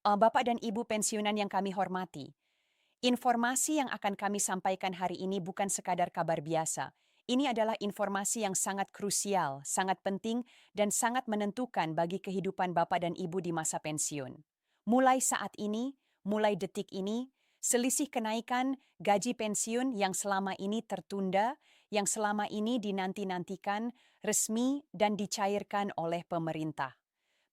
Bapak dan Ibu pensiunan yang kami hormati, informasi yang akan kami sampaikan hari ini bukan sekadar kabar biasa. Ini adalah informasi yang sangat krusial, sangat penting, dan sangat menentukan bagi kehidupan Bapak dan Ibu di masa pensiun. Mulai saat ini, mulai detik ini, selisih kenaikan gaji pensiun yang selama ini tertunda, yang selama ini dinanti-nantikan, resmi dan dicairkan oleh pemerintah.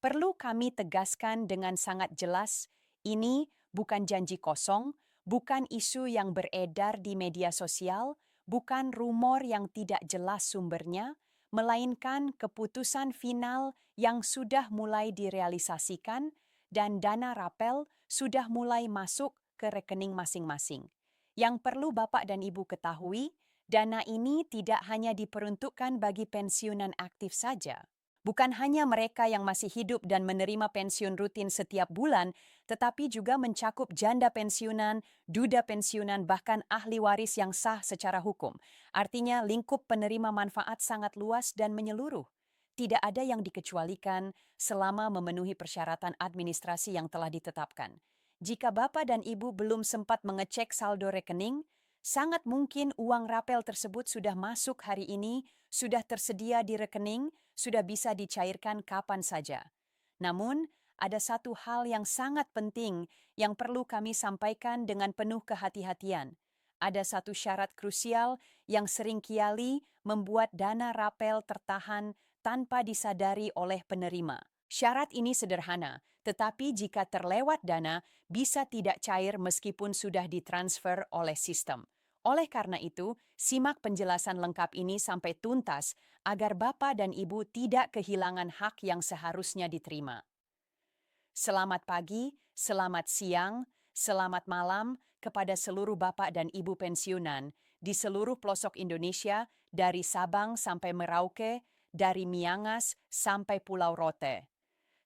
Perlu kami tegaskan dengan sangat jelas, ini bukan janji kosong, bukan isu yang beredar di media sosial, bukan rumor yang tidak jelas sumbernya, melainkan keputusan final yang sudah mulai direalisasikan dan dana rapel sudah mulai masuk ke rekening masing-masing. Yang perlu Bapak dan Ibu ketahui, dana ini tidak hanya diperuntukkan bagi pensiunan aktif saja. Bukan hanya mereka yang masih hidup dan menerima pensiun rutin setiap bulan, tetapi juga mencakup janda pensiunan, duda pensiunan, bahkan ahli waris yang sah secara hukum. Artinya lingkup penerima manfaat sangat luas dan menyeluruh. Tidak ada yang dikecualikan selama memenuhi persyaratan administrasi yang telah ditetapkan. Jika Bapak dan Ibu belum sempat mengecek saldo rekening, sangat mungkin uang rapel tersebut sudah masuk hari ini, sudah tersedia di rekening, sudah bisa dicairkan kapan saja. Namun, ada satu hal yang sangat penting yang perlu kami sampaikan dengan penuh kehati-hatian. Ada satu syarat krusial yang seringkali membuat dana rapel tertahan tanpa disadari oleh penerima. Syarat ini sederhana, tetapi jika terlewat dana, bisa tidak cair meskipun sudah ditransfer oleh sistem. Oleh karena itu, simak penjelasan lengkap ini sampai tuntas agar Bapak dan Ibu tidak kehilangan hak yang seharusnya diterima. Selamat pagi, selamat siang, selamat malam kepada seluruh Bapak dan Ibu pensiunan di seluruh pelosok Indonesia dari Sabang sampai Merauke, dari Miangas sampai Pulau Rote.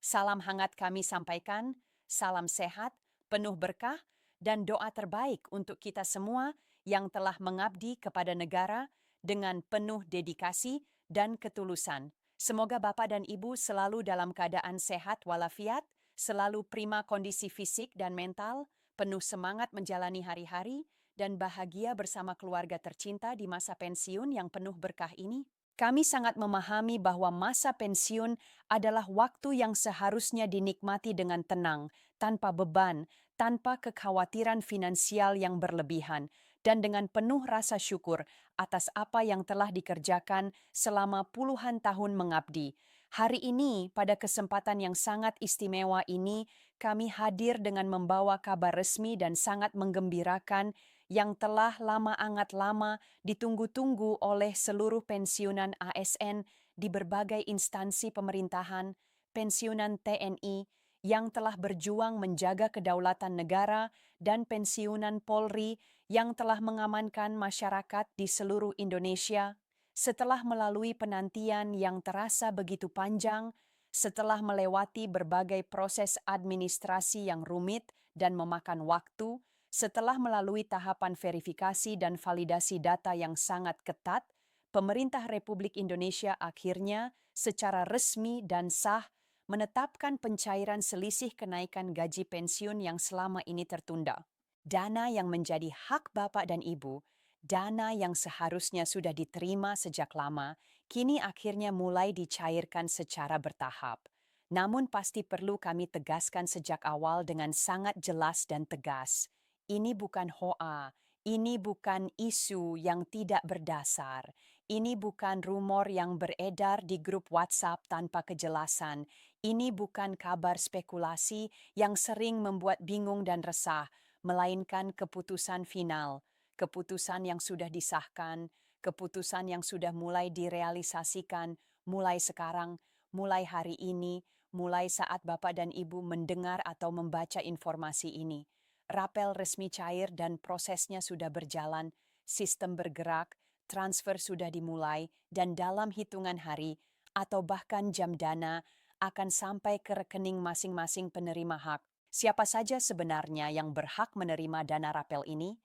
Salam hangat kami sampaikan, salam sehat, penuh berkah, dan doa terbaik untuk kita semua yang telah mengabdi kepada negara dengan penuh dedikasi dan ketulusan. Semoga Bapak dan Ibu selalu dalam keadaan sehat walafiat, selalu prima kondisi fisik dan mental, penuh semangat menjalani hari-hari, dan bahagia bersama keluarga tercinta di masa pensiun yang penuh berkah ini. Kami sangat memahami bahwa masa pensiun adalah waktu yang seharusnya dinikmati dengan tenang, tanpa beban, tanpa kekhawatiran finansial yang berlebihan, dan dengan penuh rasa syukur atas apa yang telah dikerjakan selama puluhan tahun mengabdi. Hari ini, pada kesempatan yang sangat istimewa ini, kami hadir dengan membawa kabar resmi dan sangat menggembirakan yang telah lama ditunggu-tunggu oleh seluruh pensiunan ASN di berbagai instansi pemerintahan, pensiunan TNI yang telah berjuang menjaga kedaulatan negara, dan pensiunan Polri yang telah mengamankan masyarakat di seluruh Indonesia. Setelah melalui penantian yang terasa begitu panjang, setelah melewati berbagai proses administrasi yang rumit dan memakan waktu, setelah melalui tahapan verifikasi dan validasi data yang sangat ketat, pemerintah Republik Indonesia akhirnya secara resmi dan sah menetapkan pencairan selisih kenaikan gaji pensiun yang selama ini tertunda. Dana yang menjadi hak Bapak dan Ibu, dana yang seharusnya sudah diterima sejak lama, kini akhirnya mulai dicairkan secara bertahap. Namun pasti perlu kami tegaskan sejak awal dengan sangat jelas dan tegas. Ini bukan hoa, ini bukan isu yang tidak berdasar, ini bukan rumor yang beredar di grup WhatsApp tanpa kejelasan, ini bukan kabar spekulasi yang sering membuat bingung dan resah, melainkan keputusan final, keputusan yang sudah disahkan, keputusan yang sudah mulai direalisasikan, mulai sekarang, mulai hari ini, mulai saat Bapak dan Ibu mendengar atau membaca informasi ini. Rapel resmi cair dan prosesnya sudah berjalan, sistem bergerak, transfer sudah dimulai, dan dalam hitungan hari atau bahkan jam dana akan sampai ke rekening masing-masing penerima hak. Siapa saja sebenarnya yang berhak menerima dana rapel ini?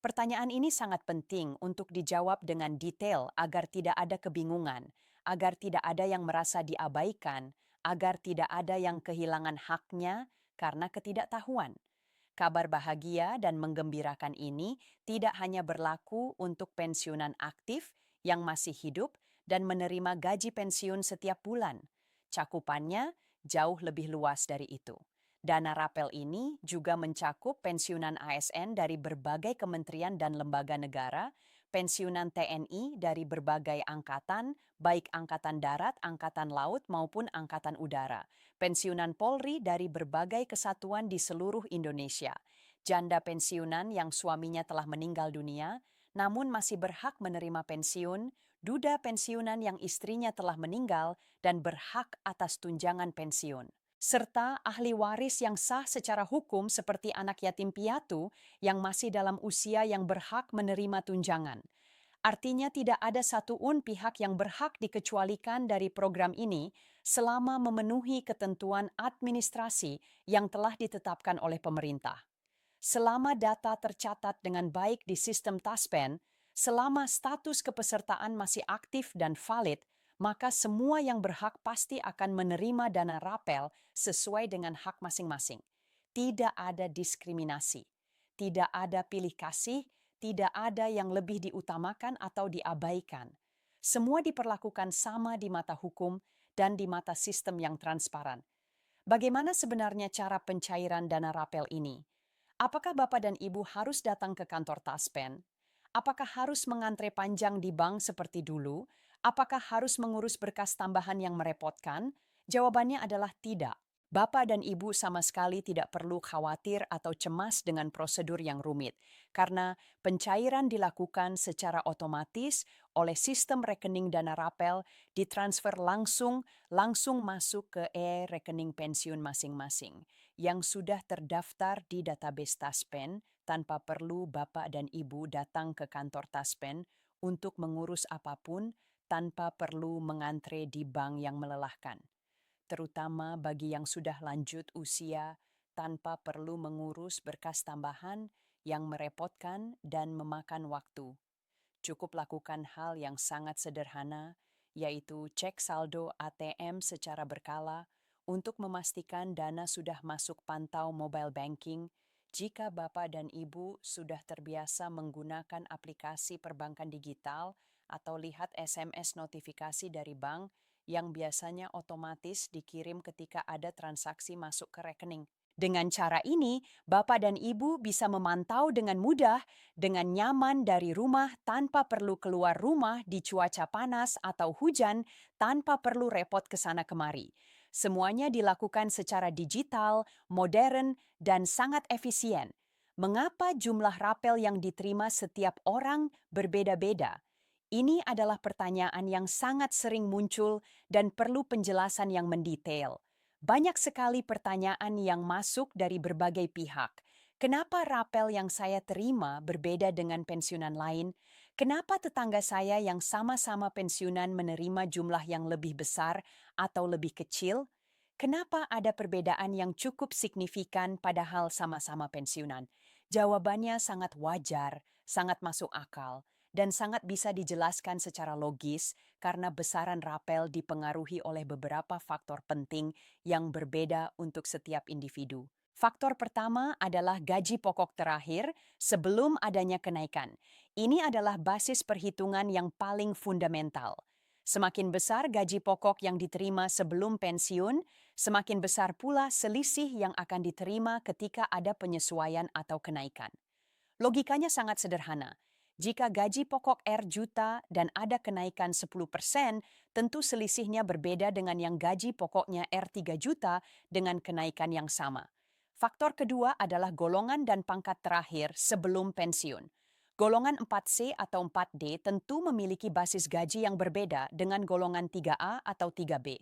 Pertanyaan ini sangat penting untuk dijawab dengan detail agar tidak ada kebingungan, agar tidak ada yang merasa diabaikan, agar tidak ada yang kehilangan haknya, karena ketidaktahuan. Kabar bahagia dan menggembirakan ini tidak hanya berlaku untuk pensiunan aktif yang masih hidup dan menerima gaji pensiun setiap bulan. Cakupannya jauh lebih luas dari itu. Dana rapel ini juga mencakup pensiunan ASN dari berbagai kementerian dan lembaga negara, pensiunan TNI dari berbagai angkatan, baik angkatan darat, angkatan laut maupun angkatan udara, pensiunan Polri dari berbagai kesatuan di seluruh Indonesia, janda pensiunan yang suaminya telah meninggal dunia, namun masih berhak menerima pensiun, duda pensiunan yang istrinya telah meninggal dan berhak atas tunjangan pensiun, serta ahli waris yang sah secara hukum seperti anak yatim piatu yang masih dalam usia yang berhak menerima tunjangan. Artinya tidak ada satuun pihak yang berhak dikecualikan dari program ini selama memenuhi ketentuan administrasi yang telah ditetapkan oleh pemerintah. Selama data tercatat dengan baik di sistem TASPEN, selama status kepesertaan masih aktif dan valid, maka semua yang berhak pasti akan menerima dana rapel sesuai dengan hak masing-masing. Tidak ada diskriminasi, tidak ada pilih kasih, tidak ada yang lebih diutamakan atau diabaikan. Semua diperlakukan sama di mata hukum dan di mata sistem yang transparan. Bagaimana sebenarnya cara pencairan dana rapel ini? Apakah Bapak dan Ibu harus datang ke kantor Taspen? Apakah harus mengantre panjang di bank seperti dulu? Apakah harus mengurus berkas tambahan yang merepotkan? Jawabannya adalah tidak. Bapak dan Ibu sama sekali tidak perlu khawatir atau cemas dengan prosedur yang rumit, karena pencairan dilakukan secara otomatis oleh sistem rekening dana rapel ditransfer langsung masuk ke rekening pensiun masing-masing yang sudah terdaftar di database Taspen tanpa perlu Bapak dan Ibu datang ke kantor Taspen untuk mengurus apapun tanpa perlu mengantre di bank yang melelahkan, terutama bagi yang sudah lanjut usia tanpa perlu mengurus berkas tambahan yang merepotkan dan memakan waktu. Cukup lakukan hal yang sangat sederhana, yaitu cek saldo ATM secara berkala untuk memastikan dana sudah masuk pantau mobile banking. Jika Bapak dan Ibu sudah terbiasa menggunakan aplikasi perbankan digital atau lihat SMS notifikasi dari bank yang biasanya otomatis dikirim ketika ada transaksi masuk ke rekening. Dengan cara ini, Bapak dan Ibu bisa memantau dengan mudah, dengan nyaman dari rumah tanpa perlu keluar rumah di cuaca panas atau hujan, tanpa perlu repot ke sana kemari. Semuanya dilakukan secara digital, modern, dan sangat efisien. Mengapa jumlah rapel yang diterima setiap orang berbeda-beda? Ini adalah pertanyaan yang sangat sering muncul dan perlu penjelasan yang mendetail. Banyak sekali pertanyaan yang masuk dari berbagai pihak. Kenapa rapel yang saya terima berbeda dengan pensiunan lain? Kenapa tetangga saya yang sama-sama pensiunan menerima jumlah yang lebih besar atau lebih kecil? Kenapa ada perbedaan yang cukup signifikan padahal sama-sama pensiunan? Jawabannya sangat wajar, sangat masuk akal, dan sangat bisa dijelaskan secara logis karena besaran rapel dipengaruhi oleh beberapa faktor penting yang berbeda untuk setiap individu. Faktor pertama adalah gaji pokok terakhir sebelum adanya kenaikan. Ini adalah basis perhitungan yang paling fundamental. Semakin besar gaji pokok yang diterima sebelum pensiun, semakin besar pula selisih yang akan diterima ketika ada penyesuaian atau kenaikan. Logikanya sangat sederhana. Jika gaji pokok R juta dan ada kenaikan 10%, tentu selisihnya berbeda dengan yang gaji pokoknya R 3 juta dengan kenaikan yang sama. Faktor kedua adalah golongan dan pangkat terakhir sebelum pensiun. Golongan 4C atau 4D tentu memiliki basis gaji yang berbeda dengan golongan 3A atau 3B.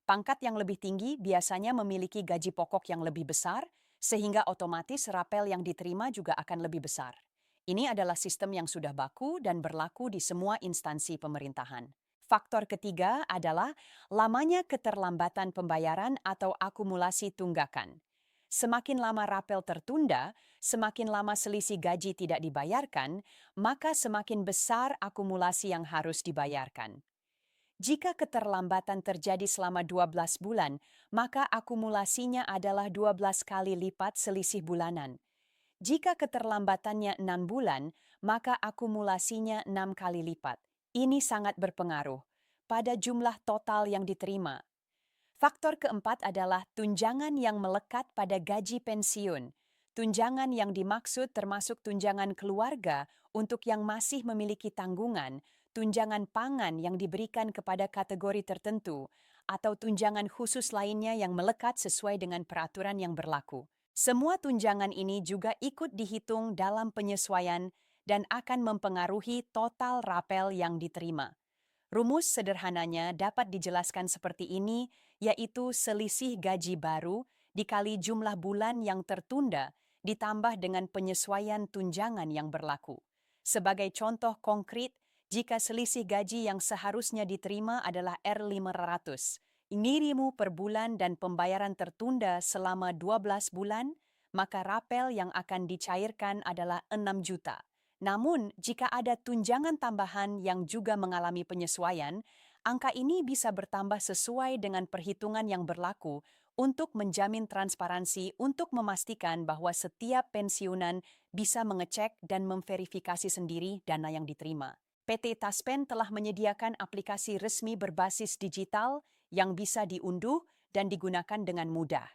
Pangkat yang lebih tinggi biasanya memiliki gaji pokok yang lebih besar, sehingga otomatis rapel yang diterima juga akan lebih besar. Ini adalah sistem yang sudah baku dan berlaku di semua instansi pemerintahan. Faktor ketiga adalah lamanya keterlambatan pembayaran atau akumulasi tunggakan. Semakin lama rapel tertunda, semakin lama selisih gaji tidak dibayarkan, maka semakin besar akumulasi yang harus dibayarkan. Jika keterlambatan terjadi selama 12 bulan, maka akumulasinya adalah 12 kali lipat selisih bulanan. Jika keterlambatannya 6 bulan, maka akumulasinya 6 kali lipat. Ini sangat berpengaruh pada jumlah total yang diterima. Faktor keempat adalah tunjangan yang melekat pada gaji pensiun. Tunjangan yang dimaksud termasuk tunjangan keluarga untuk yang masih memiliki tanggungan, tunjangan pangan yang diberikan kepada kategori tertentu, atau tunjangan khusus lainnya yang melekat sesuai dengan peraturan yang berlaku. Semua tunjangan ini juga ikut dihitung dalam penyesuaian dan akan mempengaruhi total rapel yang diterima. Rumus sederhananya dapat dijelaskan seperti ini, yaitu selisih gaji baru dikali jumlah bulan yang tertunda ditambah dengan penyesuaian tunjangan yang berlaku. Sebagai contoh konkret, jika selisih gaji yang seharusnya diterima adalah R500, ngirimu per bulan dan pembayaran tertunda selama 12 bulan, maka rapel yang akan dicairkan adalah 6 juta. Namun, jika ada tunjangan tambahan yang juga mengalami penyesuaian, angka ini bisa bertambah sesuai dengan perhitungan yang berlaku untuk menjamin transparansi untuk memastikan bahwa setiap pensiunan bisa mengecek dan memverifikasi sendiri dana yang diterima. PT Taspen telah menyediakan aplikasi resmi berbasis digital yang bisa diunduh dan digunakan dengan mudah.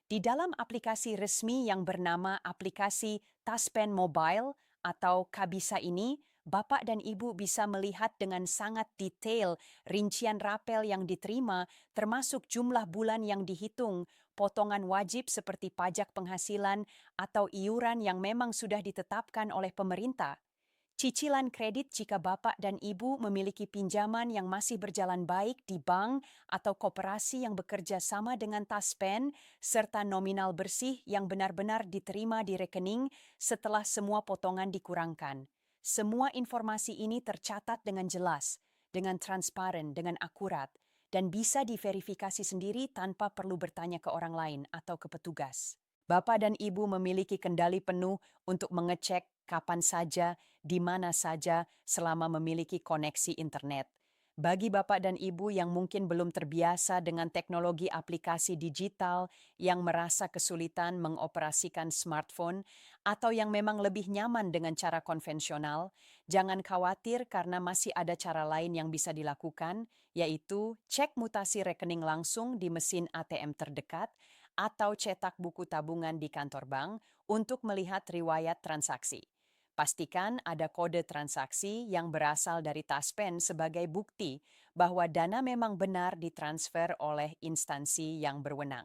Di dalam aplikasi resmi yang bernama aplikasi Taspen Mobile atau Kabisa ini, Bapak dan Ibu bisa melihat dengan sangat detail rincian rapel yang diterima, termasuk jumlah bulan yang dihitung, potongan wajib seperti pajak penghasilan atau iuran yang memang sudah ditetapkan oleh pemerintah. Cicilan kredit jika Bapak dan Ibu memiliki pinjaman yang masih berjalan baik di bank atau koperasi yang bekerja sama dengan Taspen, serta nominal bersih yang benar-benar diterima di rekening setelah semua potongan dikurangkan. Semua informasi ini tercatat dengan jelas, dengan transparan, dengan akurat, dan bisa diverifikasi sendiri tanpa perlu bertanya ke orang lain atau ke petugas. Bapak dan Ibu memiliki kendali penuh untuk mengecek kapan saja, di mana saja, selama memiliki koneksi internet. Bagi Bapak dan Ibu yang mungkin belum terbiasa dengan teknologi aplikasi digital, yang merasa kesulitan mengoperasikan smartphone, atau yang memang lebih nyaman dengan cara konvensional, jangan khawatir karena masih ada cara lain yang bisa dilakukan, yaitu cek mutasi rekening langsung di mesin ATM terdekat, atau cetak buku tabungan di kantor bank untuk melihat riwayat transaksi. Pastikan ada kode transaksi yang berasal dari Taspen sebagai bukti bahwa dana memang benar ditransfer oleh instansi yang berwenang.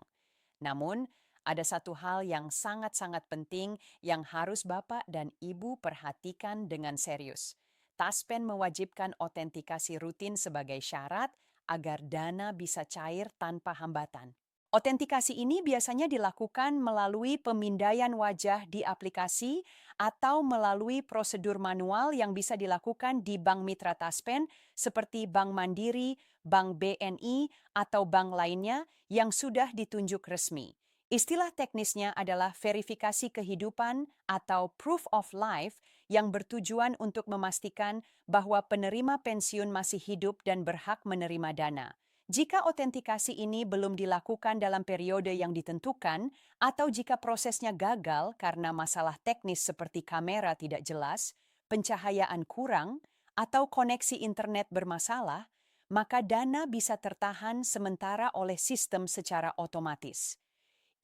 Namun, ada satu hal yang sangat-sangat penting yang harus Bapak dan Ibu perhatikan dengan serius. Taspen mewajibkan otentikasi rutin sebagai syarat agar dana bisa cair tanpa hambatan. Otentikasi ini biasanya dilakukan melalui pemindaian wajah di aplikasi atau melalui prosedur manual yang bisa dilakukan di bank mitra Taspen seperti Bank Mandiri, Bank BNI, atau bank lainnya yang sudah ditunjuk resmi. Istilah teknisnya adalah verifikasi kehidupan atau proof of life yang bertujuan untuk memastikan bahwa penerima pensiun masih hidup dan berhak menerima dana. Jika otentikasi ini belum dilakukan dalam periode yang ditentukan, atau jika prosesnya gagal karena masalah teknis seperti kamera tidak jelas, pencahayaan kurang, atau koneksi internet bermasalah, maka dana bisa tertahan sementara oleh sistem secara otomatis.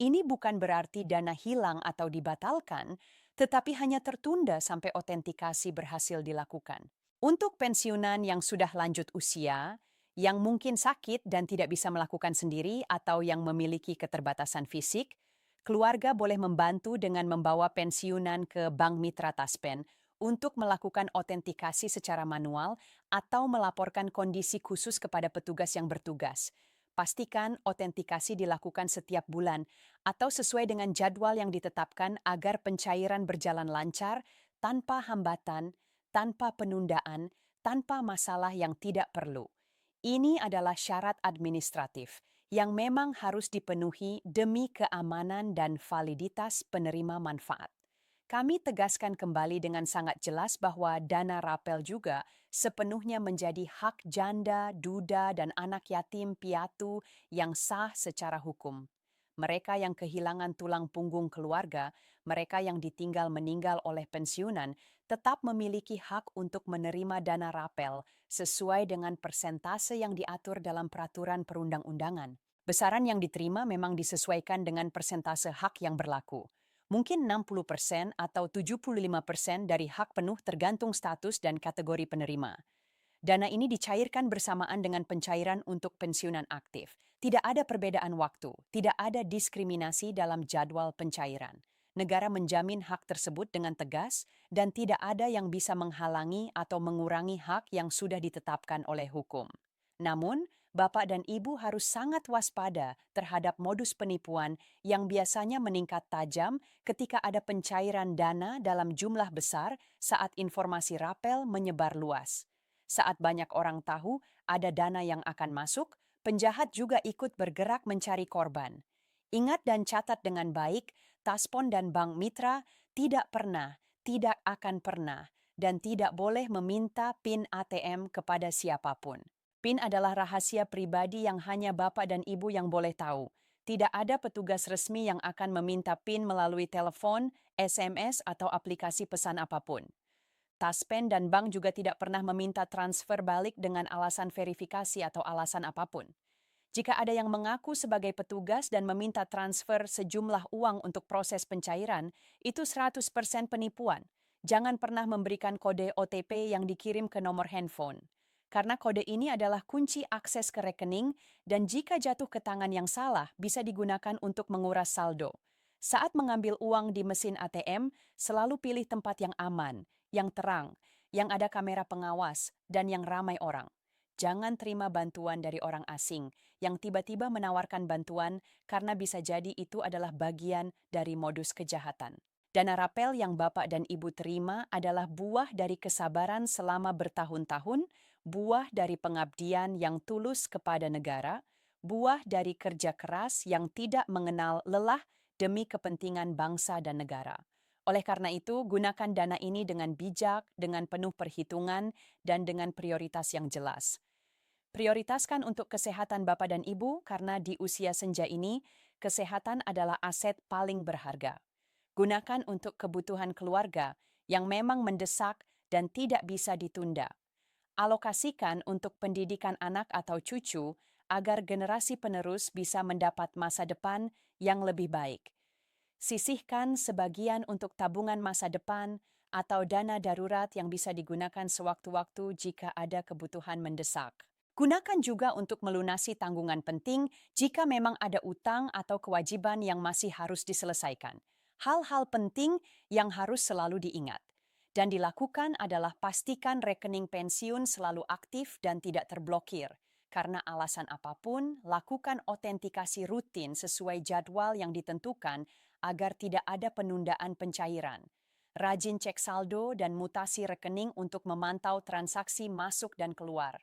Ini bukan berarti dana hilang atau dibatalkan, tetapi hanya tertunda sampai otentikasi berhasil dilakukan. Untuk pensiunan yang sudah lanjut usia, yang mungkin sakit dan tidak bisa melakukan sendiri atau yang memiliki keterbatasan fisik, keluarga boleh membantu dengan membawa pensiunan ke Bank Mitra Taspen untuk melakukan otentikasi secara manual atau melaporkan kondisi khusus kepada petugas yang bertugas. Pastikan otentikasi dilakukan setiap bulan atau sesuai dengan jadwal yang ditetapkan agar pencairan berjalan lancar tanpa hambatan, tanpa penundaan, tanpa masalah yang tidak perlu. Ini adalah syarat administratif yang memang harus dipenuhi demi keamanan dan validitas penerima manfaat. Kami tegaskan kembali dengan sangat jelas bahwa dana rapel juga sepenuhnya menjadi hak janda, duda, dan anak yatim piatu yang sah secara hukum. Mereka yang kehilangan tulang punggung keluarga, mereka yang ditinggal meninggal oleh pensiunan, tetap memiliki hak untuk menerima dana rapel sesuai dengan persentase yang diatur dalam peraturan perundang-undangan. Besaran yang diterima memang disesuaikan dengan persentase hak yang berlaku. Mungkin 60% atau 75% dari hak penuh tergantung status dan kategori penerima. Dana ini dicairkan bersamaan dengan pencairan untuk pensiunan aktif. Tidak ada perbedaan waktu, tidak ada diskriminasi dalam jadwal pencairan. Negara menjamin hak tersebut dengan tegas dan tidak ada yang bisa menghalangi atau mengurangi hak yang sudah ditetapkan oleh hukum. Namun, Bapak dan Ibu harus sangat waspada terhadap modus penipuan yang biasanya meningkat tajam ketika ada pencairan dana dalam jumlah besar saat informasi rapel menyebar luas. Saat banyak orang tahu ada dana yang akan masuk, penjahat juga ikut bergerak mencari korban. Ingat dan catat dengan baik, Taspon dan Bank Mitra tidak pernah, tidak akan pernah, dan tidak boleh meminta PIN ATM kepada siapapun. PIN adalah rahasia pribadi yang hanya Bapak dan Ibu yang boleh tahu. Tidak ada petugas resmi yang akan meminta PIN melalui telepon, SMS, atau aplikasi pesan apapun. Taspen dan bank juga tidak pernah meminta transfer balik dengan alasan verifikasi atau alasan apapun. Jika ada yang mengaku sebagai petugas dan meminta transfer sejumlah uang untuk proses pencairan, itu 100% penipuan. Jangan pernah memberikan kode OTP yang dikirim ke nomor handphone. Karena kode ini adalah kunci akses ke rekening dan jika jatuh ke tangan yang salah bisa digunakan untuk menguras saldo. Saat mengambil uang di mesin ATM, selalu pilih tempat yang aman, yang terang, yang ada kamera pengawas, dan yang ramai orang. Jangan terima bantuan dari orang asing yang tiba-tiba menawarkan bantuan karena bisa jadi itu adalah bagian dari modus kejahatan. Dana rapel yang Bapak dan Ibu terima adalah buah dari kesabaran selama bertahun-tahun, buah dari pengabdian yang tulus kepada negara, buah dari kerja keras yang tidak mengenal lelah demi kepentingan bangsa dan negara. Oleh karena itu, gunakan dana ini dengan bijak, dengan penuh perhitungan, dan dengan prioritas yang jelas. Prioritaskan untuk kesehatan Bapak dan Ibu karena di usia senja ini, kesehatan adalah aset paling berharga. Gunakan untuk kebutuhan keluarga yang memang mendesak dan tidak bisa ditunda. Alokasikan untuk pendidikan anak atau cucu agar generasi penerus bisa mendapat masa depan yang lebih baik. Sisihkan sebagian untuk tabungan masa depan atau dana darurat yang bisa digunakan sewaktu-waktu jika ada kebutuhan mendesak. Gunakan juga untuk melunasi tanggungan penting jika memang ada utang atau kewajiban yang masih harus diselesaikan. Hal-hal penting yang harus selalu diingat. Dan dilakukan adalah pastikan rekening pensiun selalu aktif dan tidak terblokir. Karena alasan apapun, lakukan otentikasi rutin sesuai jadwal yang ditentukan agar tidak ada penundaan pencairan. Rajin cek saldo dan mutasi rekening untuk memantau transaksi masuk dan keluar.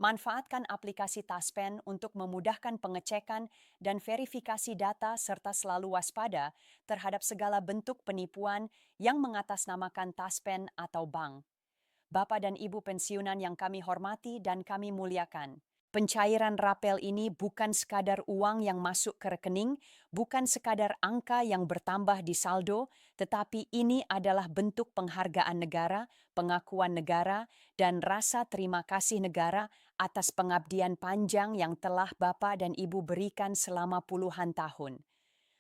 Manfaatkan aplikasi Taspen untuk memudahkan pengecekan dan verifikasi data serta selalu waspada terhadap segala bentuk penipuan yang mengatasnamakan Taspen atau bank. Bapak dan Ibu pensiunan yang kami hormati dan kami muliakan. Pencairan rapel ini bukan sekadar uang yang masuk ke rekening, bukan sekadar angka yang bertambah di saldo, tetapi ini adalah bentuk penghargaan negara, pengakuan negara, dan rasa terima kasih negara atas pengabdian panjang yang telah Bapak dan Ibu berikan selama puluhan tahun.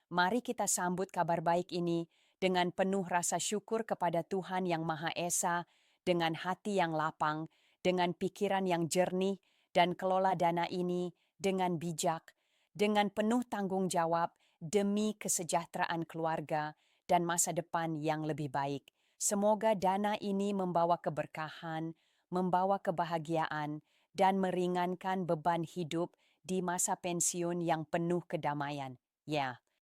Mari kita sambut kabar baik ini dengan penuh rasa syukur kepada Tuhan Yang Maha Esa, dengan hati yang lapang, dengan pikiran yang jernih, dan kelola dana ini dengan bijak, dengan penuh tanggung jawab demi kesejahteraan keluarga dan masa depan yang lebih baik. Semoga dana ini membawa keberkahan, membawa kebahagiaan, dan meringankan beban hidup di masa pensiun yang penuh kedamaian. Ya.